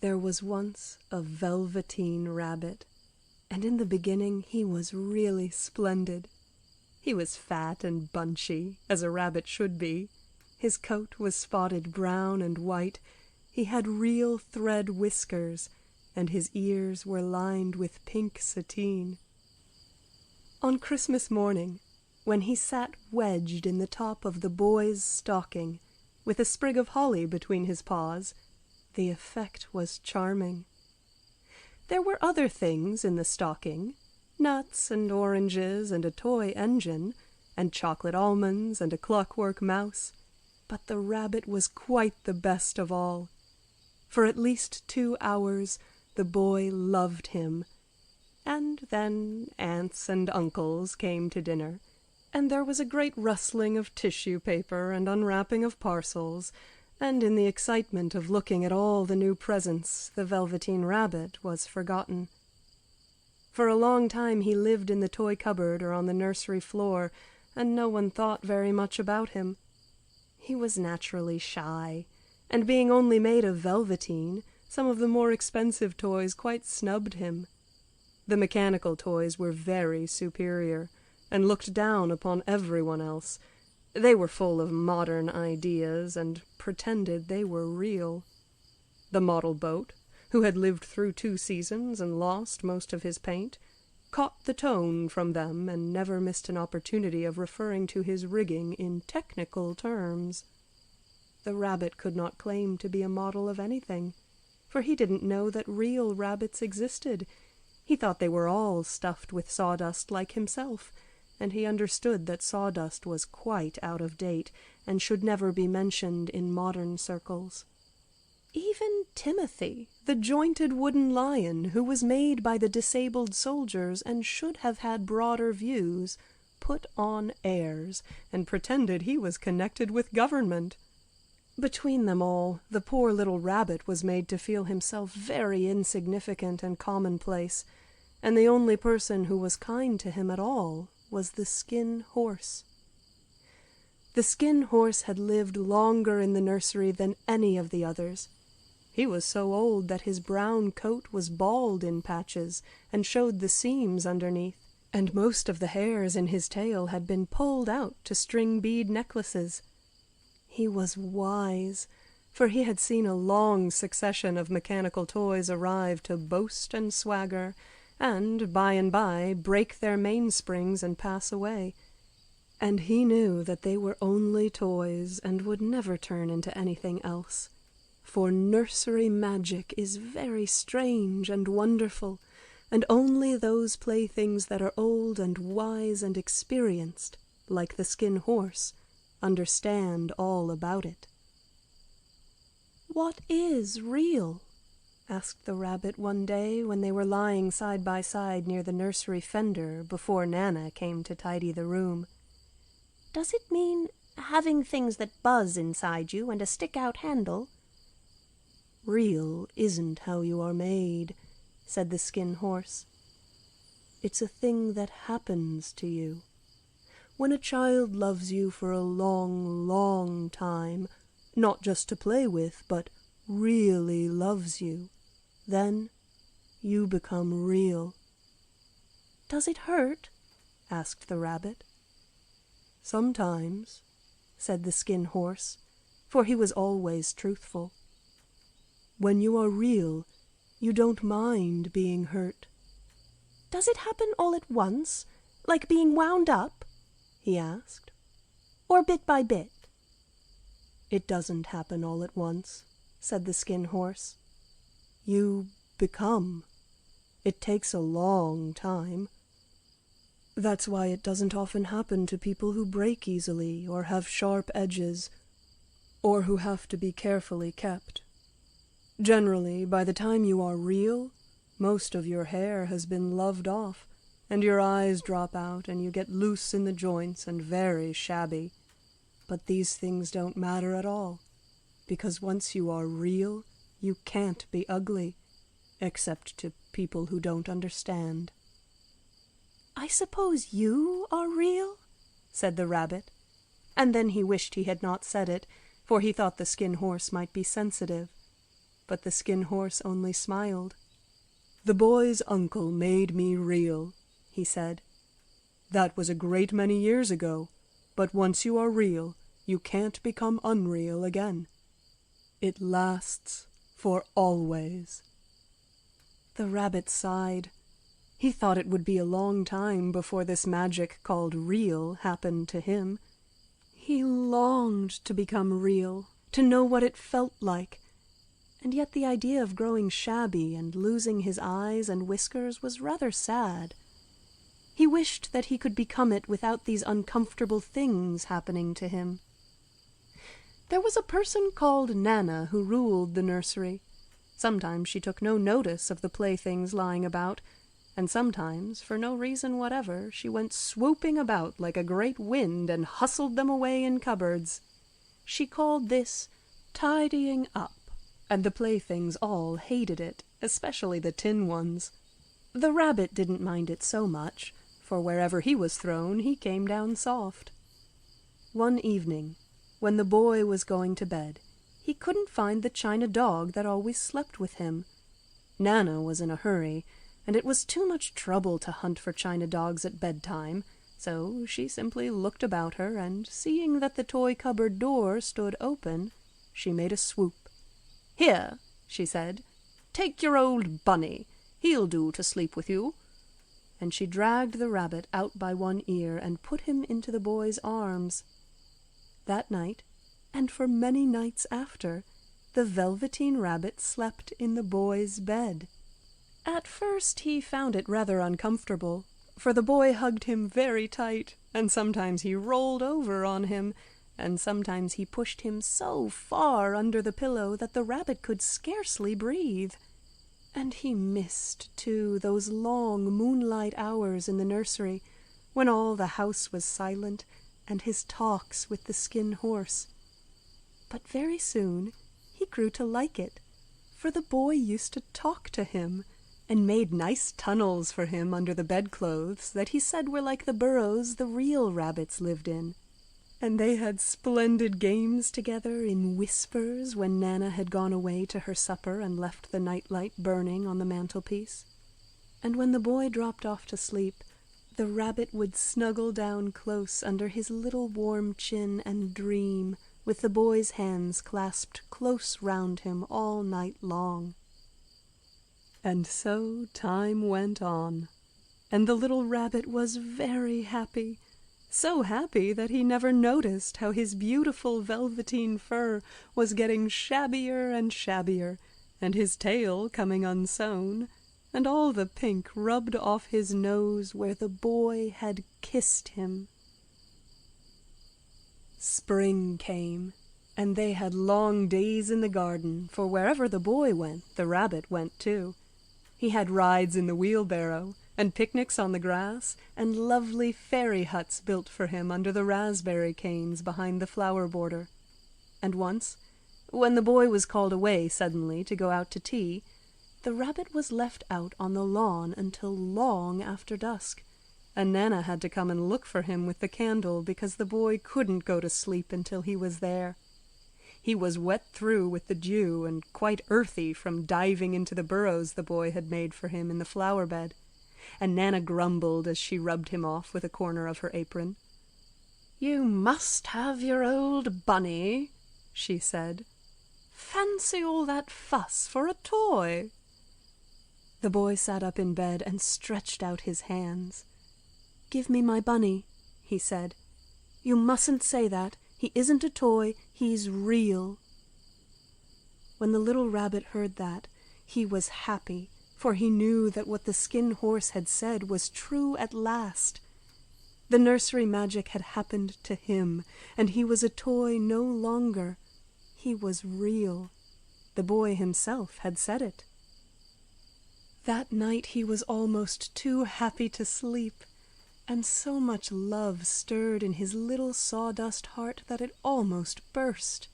There was once a Velveteen Rabbit, and in the beginning he was really splendid. He was fat and bunchy, as a rabbit should be. His coat was spotted brown and white. He had real thread whiskers, and his ears were lined with pink sateen. On Christmas morning, when he sat wedged in the top of the boy's stocking, with a sprig of holly between his paws, the effect was charming. There were other things in the stocking, nuts and oranges and a toy engine, and chocolate almonds and a clockwork mouse, but the rabbit was quite the best of all. For at least 2 hours the boy loved him, and then aunts and uncles came to dinner, and there was a great rustling of tissue paper and unwrapping of parcels, and in the excitement of looking at all the new presents the Velveteen Rabbit was forgotten. For a long time he lived in the toy cupboard or on the nursery floor, and no one thought very much about him. He was naturally shy, and being only made of velveteen, some of the more expensive toys quite snubbed him. The mechanical toys were very superior, and looked down upon everyone else. They were full of modern ideas, and pretended they were real. The model boat, who had lived through 2 seasons and lost most of his paint, caught the tone from them and never missed an opportunity of referring to his rigging in technical terms. The rabbit could not claim to be a model of anything, for he didn't know that real rabbits existed. He thought they were all stuffed with sawdust like himself, and he understood that sawdust was quite out of date and should never be mentioned in modern circles. Even Timothy, the jointed wooden lion who was made by the disabled soldiers and should have had broader views, put on airs and pretended he was connected with government. Between them all, the poor little rabbit was made to feel himself very insignificant and commonplace, and the only person who was kind to him at all was the Skin Horse. The Skin Horse had lived longer in the nursery than any of the others. He was so old that his brown coat was bald in patches and showed the seams underneath, and most of the hairs in his tail had been pulled out to string bead necklaces. He was wise, for he had seen a long succession of mechanical toys arrive to boast and swagger, and by break their mainsprings and pass away. And he knew that they were only toys and would never turn into anything else. For nursery magic is very strange and wonderful, and only those playthings that are old and wise and experienced, like the Skin Horse, understand all about it. "What is real?" asked the rabbit one day when they were lying side by side near the nursery fender before Nana came to tidy the room. "Does it mean having things that buzz inside you and a stick-out handle?" "Real isn't how you are made," said the Skin Horse. "It's a thing that happens to you. When a child loves you for a long, long time, not just to play with, but really loves you, then you become real." "Does it hurt?" asked the rabbit. "Sometimes," said the Skin Horse, for he was always truthful. "When you are real, you don't mind being hurt." "Does it happen all at once, like being wound up?" he asked. "Or bit by bit?" "It doesn't happen all at once," said the Skin Horse. "You become. It takes a long time. That's why it doesn't often happen to people who break easily or have sharp edges, or who have to be carefully kept. Generally, by the time you are real, most of your hair has been loved off, and your eyes drop out, and you get loose in the joints and very shabby. But these things don't matter at all, because once you are real, you can't be ugly, except to people who don't understand." "I suppose you are real?" said the rabbit, and then he wished he had not said it, for he thought the Skin Horse might be sensitive. but the Skin Horse only smiled. "The boy's uncle made me real," he said. "That was a great many years ago, but once you are real, you can't become unreal again. It lasts for always." The rabbit sighed. He thought it would be a long time before this magic called real happened to him. He longed to become real, to know what it felt like, and yet the idea of growing shabby and losing his eyes and whiskers was rather sad. He wished that he could become it without these uncomfortable things happening to him. There was a person called Nana who ruled the nursery. Sometimes she took no notice of the playthings lying about, and sometimes, for no reason whatever, she went swooping about like a great wind and hustled them away in cupboards. She called this tidying up, and the playthings all hated it, especially the tin ones. The rabbit didn't mind it so much, for wherever he was thrown he came down soft. One evening, when the boy was going to bed, he couldn't find the china dog that always slept with him. Nana was in a hurry, and it was too much trouble to hunt for china dogs at bedtime, so she simply looked about her, and seeing that the toy cupboard door stood open, she made a swoop. "Here," she said, "take your old bunny. He'll do to sleep with you." And she dragged the rabbit out by one ear and put him into the boy's arms. That night, and for many nights after, the Velveteen Rabbit slept in the boy's bed. At first he found it rather uncomfortable, for the boy hugged him very tight, and sometimes he rolled over on him, and sometimes he pushed him so far under the pillow that the rabbit could scarcely breathe. And he missed, too, those long moonlight hours in the nursery, when all the house was silent, and his talks with the Skin Horse. But very soon he grew to like it, for the boy used to talk to him, and made nice tunnels for him under the bedclothes that he said were like the burrows the real rabbits lived in. And they had splendid games together in whispers when Nana had gone away to her supper and left the nightlight burning on the mantelpiece. And when the boy dropped off to sleep, the rabbit would snuggle down close under his little warm chin and dream, with the boy's hands clasped close round him all night long. And so time went on, and the little rabbit was very happy, so happy that he never noticed how his beautiful velveteen fur was getting shabbier and shabbier, and his tail coming unsewn, and all the pink rubbed off his nose where the boy had kissed him. Spring came, and they had long days in the garden, for wherever the boy went, the rabbit went too. He had rides in the wheelbarrow, and picnics on the grass, and lovely fairy huts built for him under the raspberry canes behind the flower border. And once, when the boy was called away suddenly to go out to tea, the rabbit was left out on the lawn until long after dusk, and Nana had to come and look for him with the candle because the boy couldn't go to sleep until he was there. He was wet through with the dew and quite earthy from diving into the burrows the boy had made for him in the flower bed, and Nana grumbled as she rubbed him off with a corner of her apron. "You must have your old bunny," she said. "Fancy all that fuss for a toy." The boy sat up in bed and stretched out his hands. "Give me my bunny," he said. "You mustn't say that. He isn't a toy, he's real." When the little rabbit heard that, he was happy, for he knew that what the Skin Horse had said was true at last. The nursery magic had happened to him, and he was a toy no longer. He was real. The boy himself had said it. That night he was almost too happy to sleep, and so much love stirred in his little sawdust heart that it almost burst.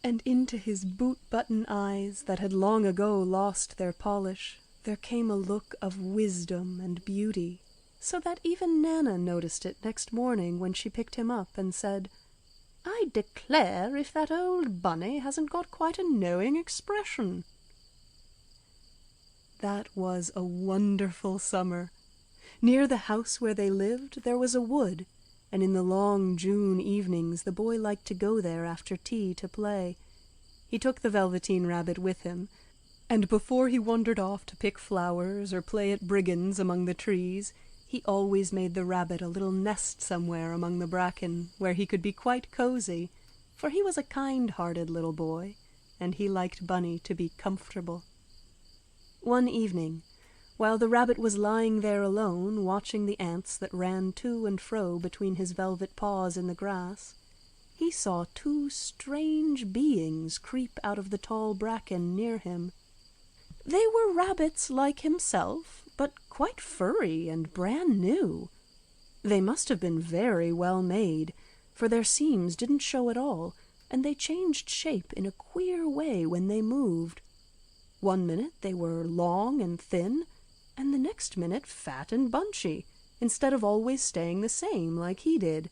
And into his boot-button eyes, that had long ago lost their polish, there came a look of wisdom and beauty, so that even Nana noticed it next morning when she picked him up and said, "I declare if that old bunny hasn't got quite a knowing expression. That was a wonderful summer. Near the house where they lived there was a wood, and in the long June evenings the boy liked to go there after tea to play. He took the Velveteen Rabbit with him, and before he wandered off to pick flowers or play at brigands among the trees, he always made the rabbit a little nest somewhere among the bracken where he could be quite cozy, for he was a kind-hearted little boy, and he liked Bunny to be comfortable. One evening, while the rabbit was lying there alone, watching the ants that ran to and fro between his velvet paws in the grass, he saw two strange beings creep out of the tall bracken near him. They were rabbits like himself, but quite furry and brand new. They must have been very well made, for their seams didn't show at all, and they changed shape in a queer way when they moved. One minute they were long and thin, and the next minute fat and bunchy, instead of always staying the same like he did.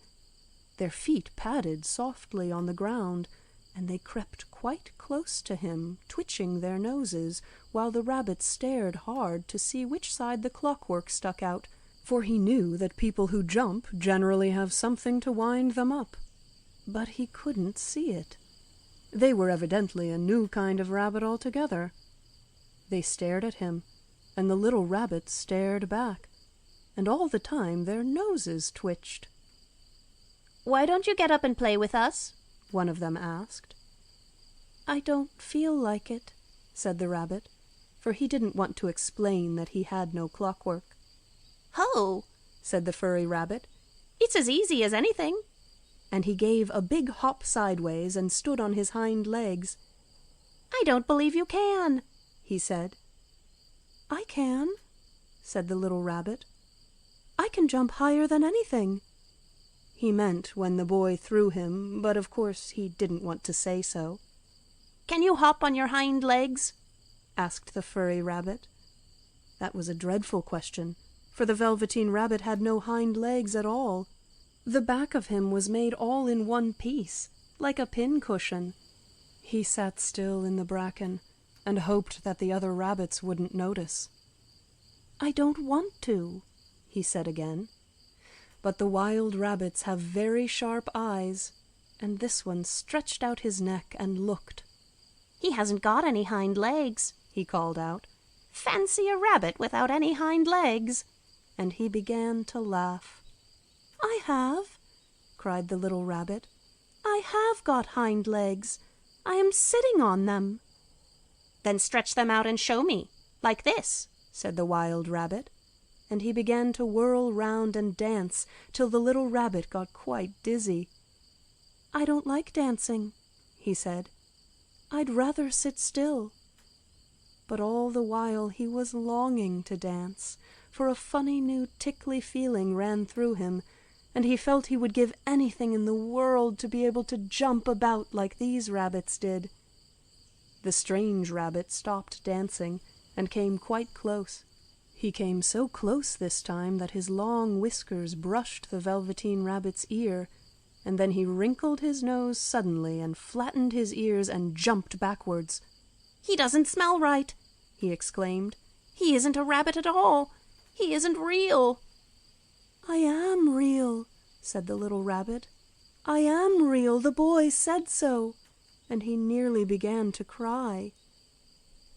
Their feet padded softly on the ground, and they crept quite close to him, twitching their noses, while the rabbit stared hard to see which side the clockwork stuck out, for he knew that people who jump generally have something to wind them up. But he couldn't see it. They were evidently a new kind of rabbit altogether. They stared at him, and the little rabbits stared back, and all the time their noses twitched. "Why don't you get up and play with us?" one of them asked. "I don't feel like it," said the rabbit, for he didn't want to explain that he had no clockwork. "Ho!" said the furry rabbit, "it's as easy as anything." And he gave a big hop sideways and stood on his hind legs. "I don't believe you can," he said. "I can," said the little rabbit. "I can jump higher than anything." He meant when the boy threw him, but of course he didn't want to say so. "Can you hop on your hind legs?" asked the furry rabbit. That was a dreadful question, for the Velveteen Rabbit had no hind legs at all. The back of him was made all in one piece, like a pin-cushion. He sat still in the bracken and hoped that the other rabbits wouldn't notice. "I don't want to," he said again. But the wild rabbits have very sharp eyes, and this one stretched out his neck and looked. "He hasn't got any hind legs," he called out. "Fancy a rabbit without any hind legs!" And he began to laugh. "I have," cried the little rabbit. "I have got hind legs. I am sitting on them." "Then stretch them out and show me, like this," said the wild rabbit, and he began to whirl round and dance till the little rabbit got quite dizzy. "I don't like dancing," he said. "I'd rather sit still." But all the while he was longing to dance, for a funny new tickly feeling ran through him, and he felt he would give anything in the world to be able to jump about like these rabbits did. The strange rabbit stopped dancing and came quite close. He came so close this time that his long whiskers brushed the Velveteen Rabbit's ear, and then he wrinkled his nose suddenly and flattened his ears and jumped backwards. "He doesn't smell right," he exclaimed. "He isn't a rabbit at all. He isn't real." "I am real," said the little rabbit. "I am real. The boy said so." And he nearly began to cry.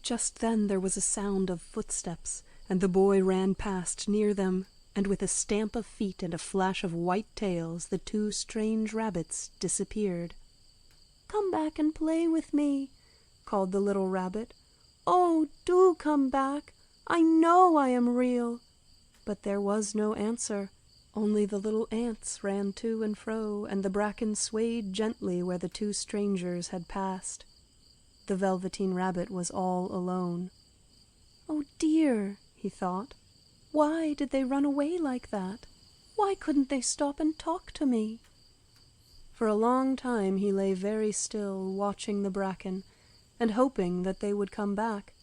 Just then there was a sound of footsteps, and the boy ran past near them, and with a stamp of feet and a flash of white tails the two strange rabbits disappeared. "Come back and play with me," called the little rabbit. "Oh, do come back. I know I am real." But there was no answer. Only the little ants ran to and fro, and the bracken swayed gently where the two strangers had passed. The Velveteen Rabbit was all alone. "Oh dear," he thought. "Why did they run away like that? Why couldn't they stop and talk to me?" For a long time he lay very still, watching the bracken, and hoping that they would come back.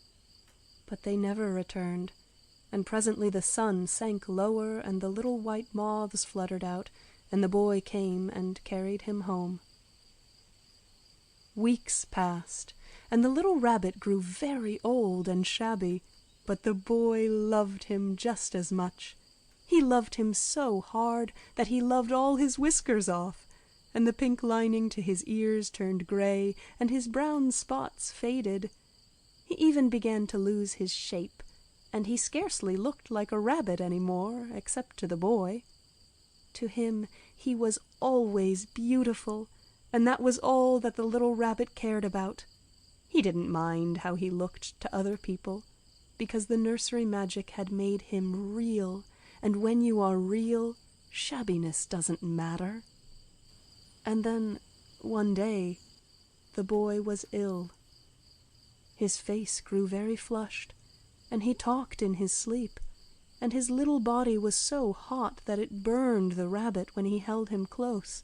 But they never returned, and presently the sun sank lower and the little white moths fluttered out, and the boy came and carried him home. Weeks passed, and the little rabbit grew very old and shabby, But the boy loved him just as much. He loved him so hard that he loved all his whiskers off, and the pink lining to his ears turned gray, and his brown spots faded. He even began to lose his shape, and he scarcely looked like a rabbit any more, except to the boy. To him he was always beautiful, and that was all that the little rabbit cared about. He didn't mind how he looked to other people, because the nursery magic had made him real, and when you are real, shabbiness doesn't matter. And then, one day, the boy was ill. His face grew very flushed, and he talked in his sleep, and his little body was so hot that it burned the rabbit when he held him close.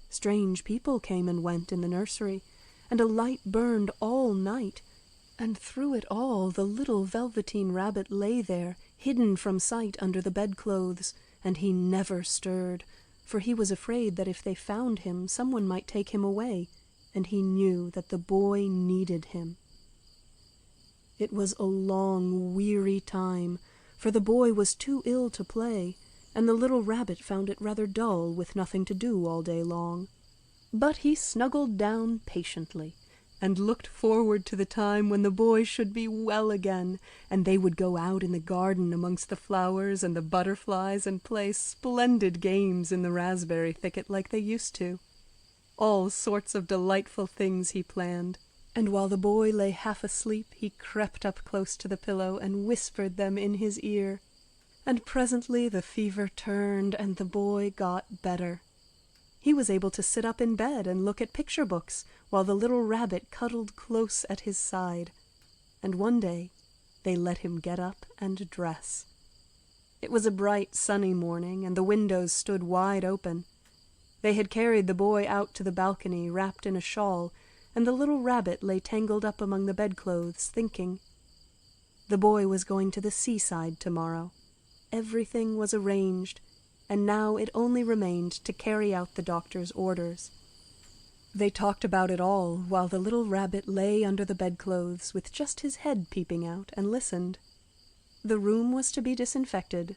Strange people came and went in the nursery, and a light burned all night, and through it all the little Velveteen Rabbit lay there, hidden from sight under the bedclothes, and he never stirred, for he was afraid that if they found him someone might take him away, and he knew that the boy needed him. It was a long, weary time, for the boy was too ill to play, and the little rabbit found it rather dull with nothing to do all day long. But he snuggled down patiently, and looked forward to the time when the boy should be well again, and they would go out in the garden amongst the flowers and the butterflies and play splendid games in the raspberry thicket like they used to. All sorts of delightful things he planned, and while the boy lay half asleep he crept up close to the pillow and whispered them in his ear, and presently the fever turned and the boy got better. He was able to sit up in bed and look at picture books while the little rabbit cuddled close at his side, and one day they let him get up and dress. It was a bright sunny morning, and the windows stood wide open. They had carried the boy out to the balcony wrapped in a shawl, and the little rabbit lay tangled up among the bedclothes, thinking. The boy was going to the seaside tomorrow. Everything was arranged, and now it only remained to carry out the doctor's orders. They talked about it all while the little rabbit lay under the bedclothes with just his head peeping out, and listened. The room was to be disinfected,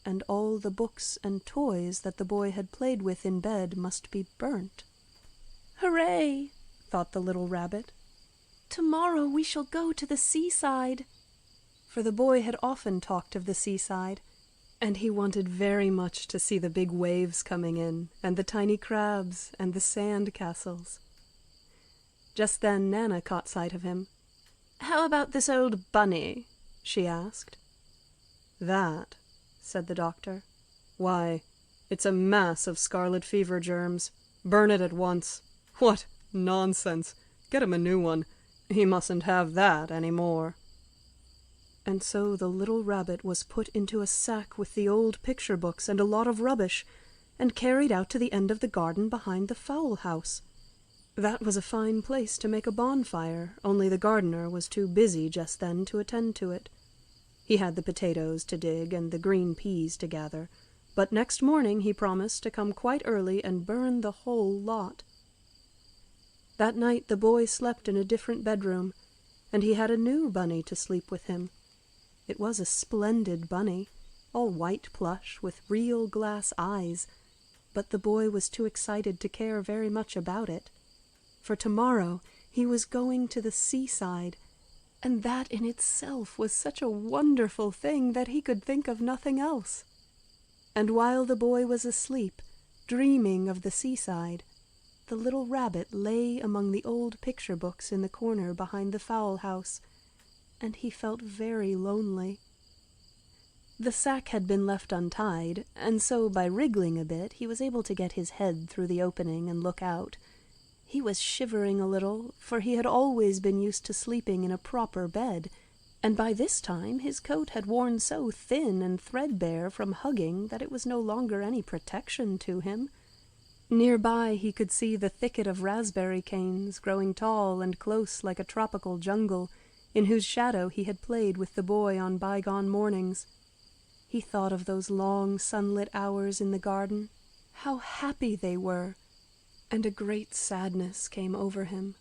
and all the books and toys that the boy had played with in bed must be burnt. "Hooray!" thought the little rabbit. "Tomorrow we shall go to the seaside." For the boy had often talked of the seaside, and he wanted very much to see the big waves coming in, and the tiny crabs, and the sand castles. Just then Nana caught sight of him. "How about this old bunny?" she asked. "That," said the doctor. "Why, it's a mass of scarlet fever germs. Burn it at once." "What nonsense! Get him a new one. He mustn't have that any more." And so the little rabbit was put into a sack with the old picture books and a lot of rubbish, and carried out to the end of the garden behind the fowl house. That was a fine place to make a bonfire, only the gardener was too busy just then to attend to it. He had the potatoes to dig and the green peas to gather, but next morning he promised to come quite early and burn the whole lot. That night the boy slept in a different bedroom, and he had a new bunny to sleep with him. It was a splendid bunny, all white plush with real glass eyes, but the boy was too excited to care very much about it. For tomorrow he was going to the seaside, and that in itself was such a wonderful thing that he could think of nothing else. And while the boy was asleep, dreaming of the seaside, the little rabbit lay among the old picture books in the corner behind the fowl house, and he felt very lonely. The sack had been left untied, and so by wriggling a bit he was able to get his head through the opening and look out. He was shivering a little, for he had always been used to sleeping in a proper bed, and by this time his coat had worn so thin and threadbare from hugging that it was no longer any protection to him. Nearby he could see the thicket of raspberry canes growing tall and close like a tropical jungle, in whose shadow he had played with the boy on bygone mornings. He thought of those long sunlit hours in the garden, how happy they were, and a great sadness came over him.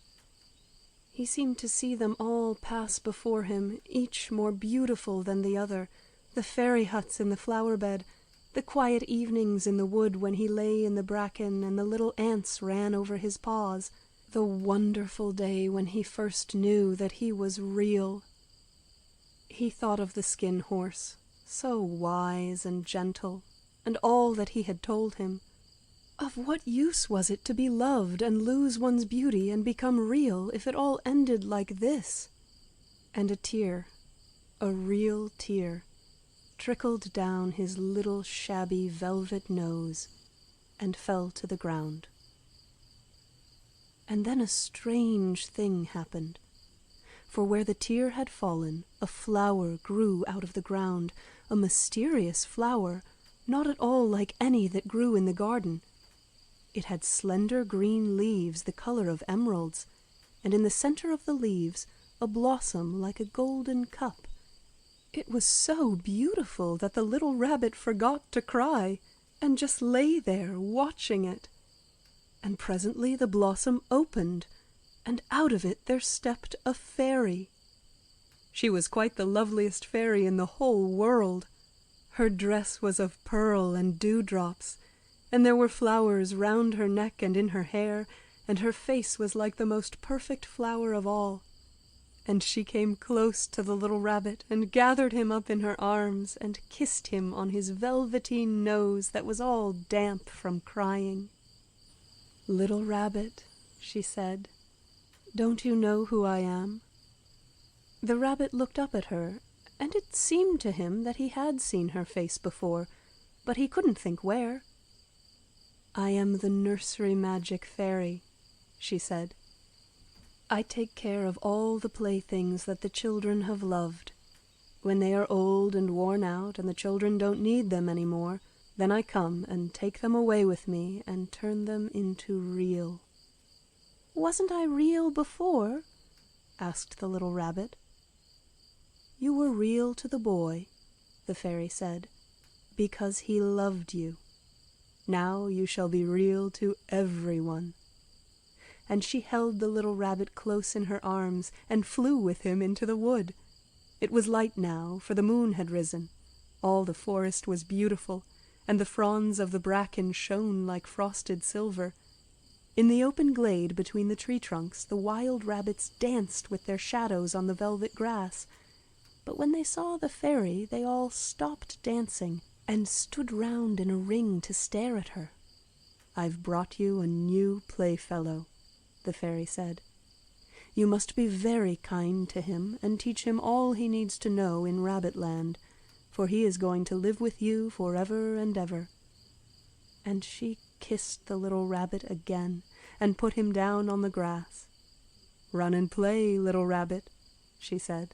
He seemed to see them all pass before him, each more beautiful than the other, the fairy huts in the flower bed, the quiet evenings in the wood when he lay in the bracken and the little ants ran over his paws, the wonderful day when he first knew that he was real. He thought of the skin horse, so wise and gentle, and all that he had told him. Of what use was it to be loved and lose one's beauty and become real if it all ended like this? And a tear, a real tear, trickled down his little shabby velvet nose and fell to the ground. And then a strange thing happened, for where the tear had fallen, a flower grew out of the ground, a mysterious flower, not at all like any that grew in the garden. It had slender green leaves the color of emeralds, and in the center of the leaves a blossom like a golden cup. It was so beautiful that the little rabbit forgot to cry, and just lay there watching it. And presently the blossom opened, and out of it there stepped a fairy. She was quite the loveliest fairy in the whole world. Her dress was of pearl and dewdrops, and there were flowers round her neck and in her hair, and her face was like the most perfect flower of all. And she came close to the little rabbit and gathered him up in her arms and kissed him on his velveteen nose that was all damp from crying. "Little rabbit," she said, "don't you know who I am?" The rabbit looked up at her, and it seemed to him that he had seen her face before, but he couldn't think where. "I am the nursery magic fairy," she said. "I take care of all the playthings that the children have loved. When they are old and worn out and the children don't need them any more, then I come and take them away with me and turn them into real." "Wasn't I real before?" asked the little rabbit. "You were real to the boy," the fairy said, "because he loved you. Now you shall be real to everyone." And she held the little rabbit close in her arms and flew with him into the wood. It was light now, for the moon had risen. All the forest was beautiful, and the fronds of the bracken shone like frosted silver. In the open glade between the tree trunks the wild rabbits danced with their shadows on the velvet grass. But when they saw the fairy, they all stopped dancing and stood round in a ring to stare at her. "I've brought you a new playfellow," the fairy said. "You must be very kind to him and teach him all he needs to know in Rabbitland, for he is going to live with you forever and ever." And she kissed the little rabbit again and put him down on the grass. "Run and play, little rabbit," she said.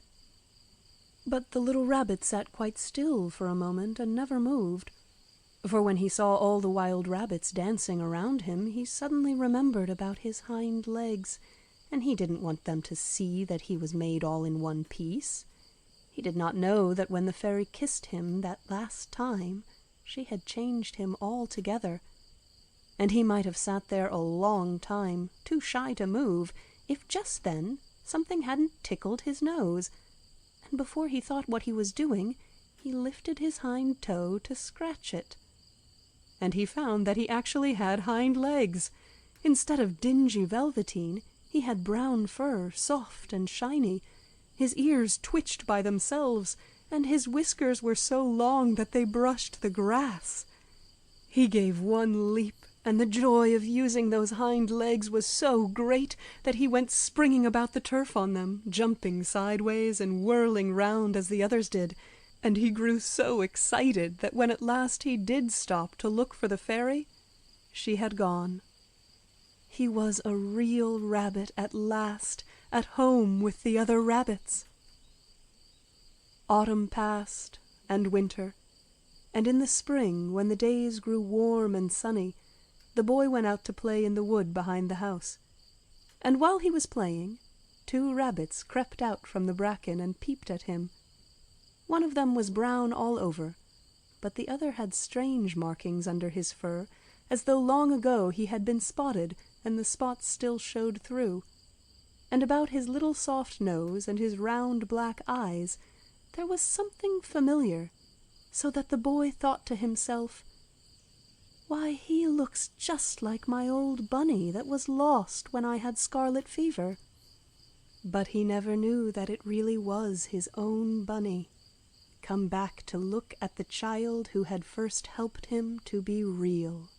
But the little rabbit sat quite still for a moment and never moved, for when he saw all the wild rabbits dancing around him, he suddenly remembered about his hind legs, and he didn't want them to see that he was made all in one piece. He did not know that when the fairy kissed him that last time, she had changed him altogether, and he might have sat there a long time, too shy to move, if just then something hadn't tickled his nose, and before he thought what he was doing, he lifted his hind toe to scratch it. And he found that he actually had hind legs. Instead of dingy velveteen, he had brown fur, soft and shiny. His ears twitched by themselves, and his whiskers were so long that they brushed the grass. He gave one leap, and the joy of using those hind legs was so great that he went springing about the turf on them, jumping sideways and whirling round as the others did, and he grew so excited that when at last he did stop to look for the fairy, she had gone. He was a real rabbit at last, at home with the other rabbits. Autumn passed, and winter, and in the spring, when the days grew warm and sunny, the boy went out to play in the wood behind the house. And while he was playing, 2 rabbits crept out from the bracken and peeped at him. One of them was brown all over, but the other had strange markings under his fur, as though long ago he had been spotted and the spots still showed through. and about his little soft nose and his round black eyes there was something familiar, so that the boy thought to himself, "Why, he looks just like my old bunny that was lost when I had scarlet fever." But he never knew that it really was his own bunny, come back to look at the child who had first helped him to be real.